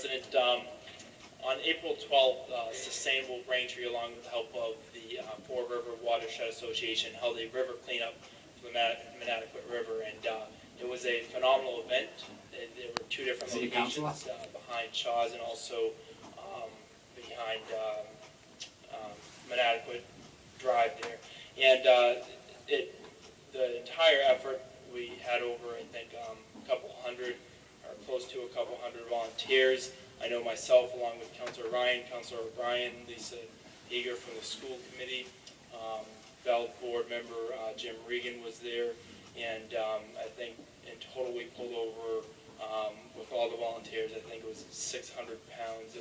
President. On April 12th, Sustainable Braintree, along with the help of the Fore River Watershed Association, held a river cleanup for the Monatiquot River, and it was a phenomenal event. There were two different locations behind Shaw's and also behind Monatiquot Drive there. And the entire effort, we had over, I think, a couple hundred, or close to a couple hundred volunteers. I know myself, along with Councillor Ryan, Councillor O'Brien, Lisa Eager from the school committee, Bell board member Jim Regan was there, and I think in total we pulled over, with all the volunteers, I think it was 600 pounds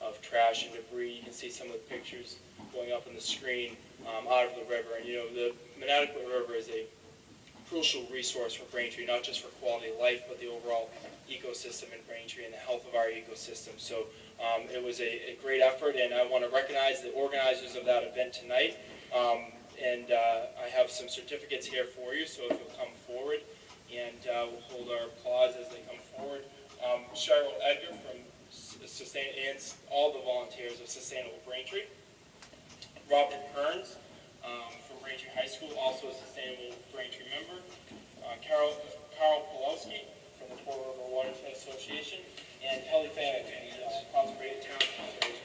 of trash and debris. You can see some of the pictures going up on the screen out of the river. And you know, the Monatiquot River is a crucial resource for Braintree, not just for quality of life, but the overall ecosystem in Braintree and the health of our ecosystem. So it was a great effort, and I want to recognize the organizers of that event tonight. I have some certificates here for you, so if you'll come forward, and we'll hold our applause as they come forward. Cheryl Edgar from and all the volunteers of Sustainable Braintree. Robert Kearns from Braintree High School, also a Sustainable Braintree member. Carl Pulowski from the Fore River Watershed Association, and Kelly Fannick, the Conservation Town Conservation.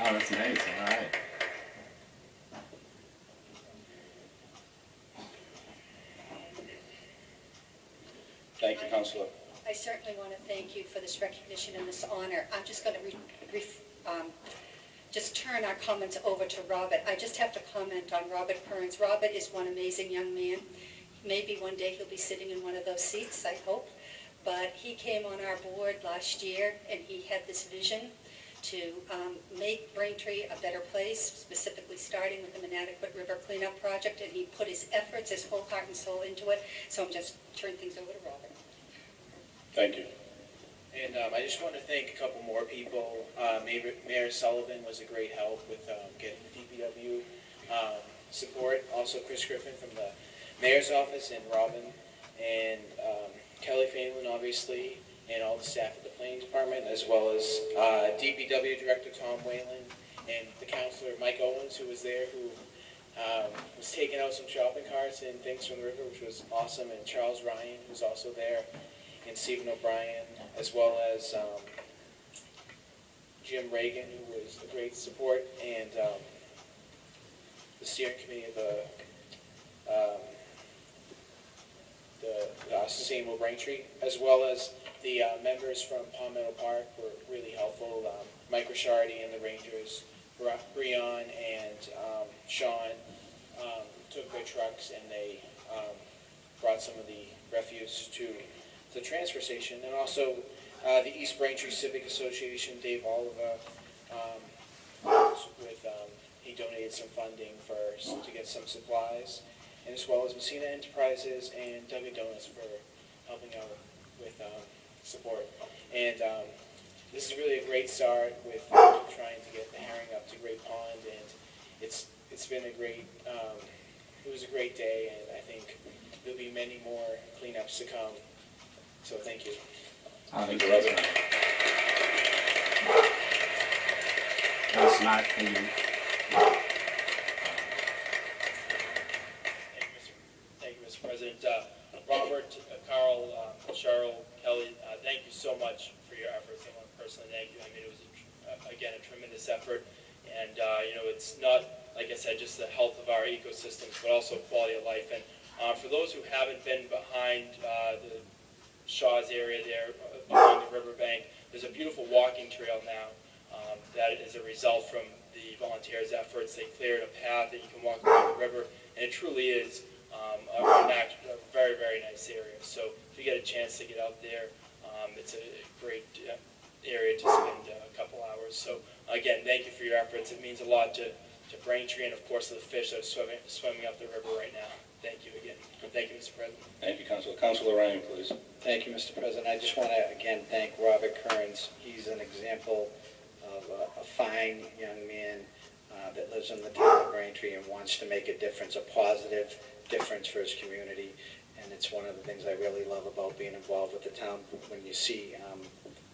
Oh, that's amazing. All right. Thank you, Councillor. I certainly want to thank you for this recognition and this honor. I'm just going to just turn our comments over to Robert. I just have to comment on Robert Kearns. Robert is one amazing young man. Maybe one day he'll be sitting in one of those seats, I hope. But he came on our board last year, and he had this vision to make Braintree a better place, specifically starting with the Monatiquot River Cleanup Project, and he put his efforts, his whole heart and soul into it. So I'm just turning things over to Robert. Thank you. And I just want to thank a couple more people. Mayor Sullivan was a great help with getting the DPW support. Also Chris Griffin from the Mayor's Office, and Robin, and Kelly Fanlin, obviously, and all the staff at the Planning Department, as well as DPW Director Tom Whalen, and the Councillor Mike Owens, who was there, who was taking out some shopping carts and things from the river, which was awesome, and Charles Ryan, who's also there, and Stephen O'Brien, as well as Jim Reagan, who was a great support, and the steering committee of the Sustainable Braintree, as well as the members from Palmetto Park were really helpful. Mike Rishardi and the Rangers, Breon and Sean took their trucks, and they brought some of the refuse to the transfer station. And also the East Braintree Civic Association, Dave Oliver, he donated some funding to get some supplies, and as well as Messina Enterprises and Dunkin' Donuts for helping out with support. And this is really a great start with trying to get the herring up to Great Pond, and it's been a great, it was a great day, and I think there'll be many more cleanups to come. So thank you. Thank you, Robert. That's not the... Thank you, Mr. President. Robert, Carl, Cheryl, Kelly, thank you so much for your efforts. I want to personally thank you. I mean, it was, again, a tremendous effort. And, you know, it's not, like I said, just the health of our ecosystems, but also quality of life. And for those who haven't been behind the Shaw's area there, along the riverbank, there's a beautiful walking trail now that is a result from the volunteers' efforts. They cleared a path that you can walk along the river, and it truly is a very, very nice area. So if you get a chance to get out there, it's a great area to spend a couple hours. So again, thank you for your efforts. It means a lot to Braintree, and of course to the fish that are swimming up the river right now. Thank you again. Thank you, Mr. President. Thank you, Councilor. Councilor Ryan, please. Thank you, Mr. President. I just want to again thank Robert Kearns. He's an example of a fine young man that lives in the town of Braintree and wants to make a difference, a positive difference for his community. And it's one of the things I really love about being involved with the town, when you see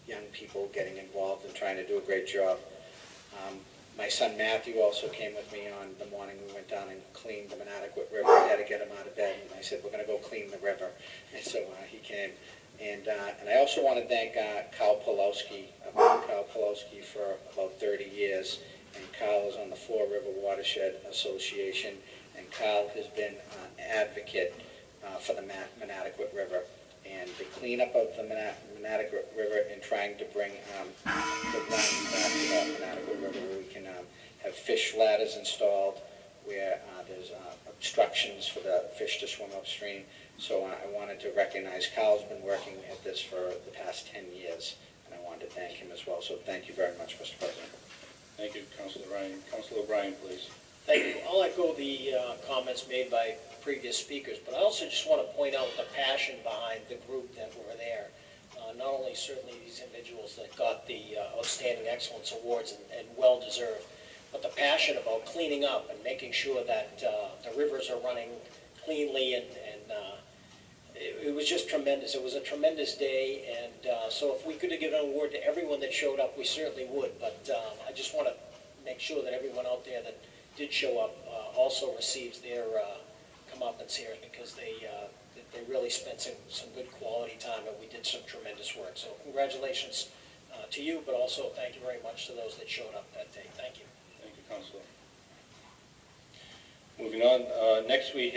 young people getting involved and trying to do a great job. My son Matthew also came with me on the morning we went down and cleaned the Monatiquot River. I had to get him out of bed, and I said, we're going to go clean the river. And so he came. And I also want to thank Kyle Pulowski. I've known Kyle Pulowski for about 30 years, and Kyle is on the Fore Watershed Association, and Kyle has been an advocate for the Monatiquot River. And the cleanup of the Monatiquot River and trying to bring the run back to the Monatiquot River, where we can have fish ladders installed, where there's obstructions for the fish to swim upstream. So I wanted to recognize Kyle's been working at this for the past 10 years, and I wanted to thank him as well. So thank you very much, Mr. President. Thank you, Councilor Ryan. Councilor O'Brien, please. Thank you. I'll echo the comments made by previous speakers, but I also just want to point out the passion behind the group that were there. Not only certainly these individuals that got the Outstanding Excellence Awards, and well-deserved, but the passion about cleaning up and making sure that the rivers are running cleanly, and it was just tremendous. It was a tremendous day, and so if we could have given an award to everyone that showed up, we certainly would, but I just want to make sure that everyone out there that did show up also receives their comeuppance here, because they really spent some good quality time, and we did some tremendous work. So congratulations to you, but also thank you very much to those that showed up that day. Thank you. Thank you, Councilor. Moving on, next we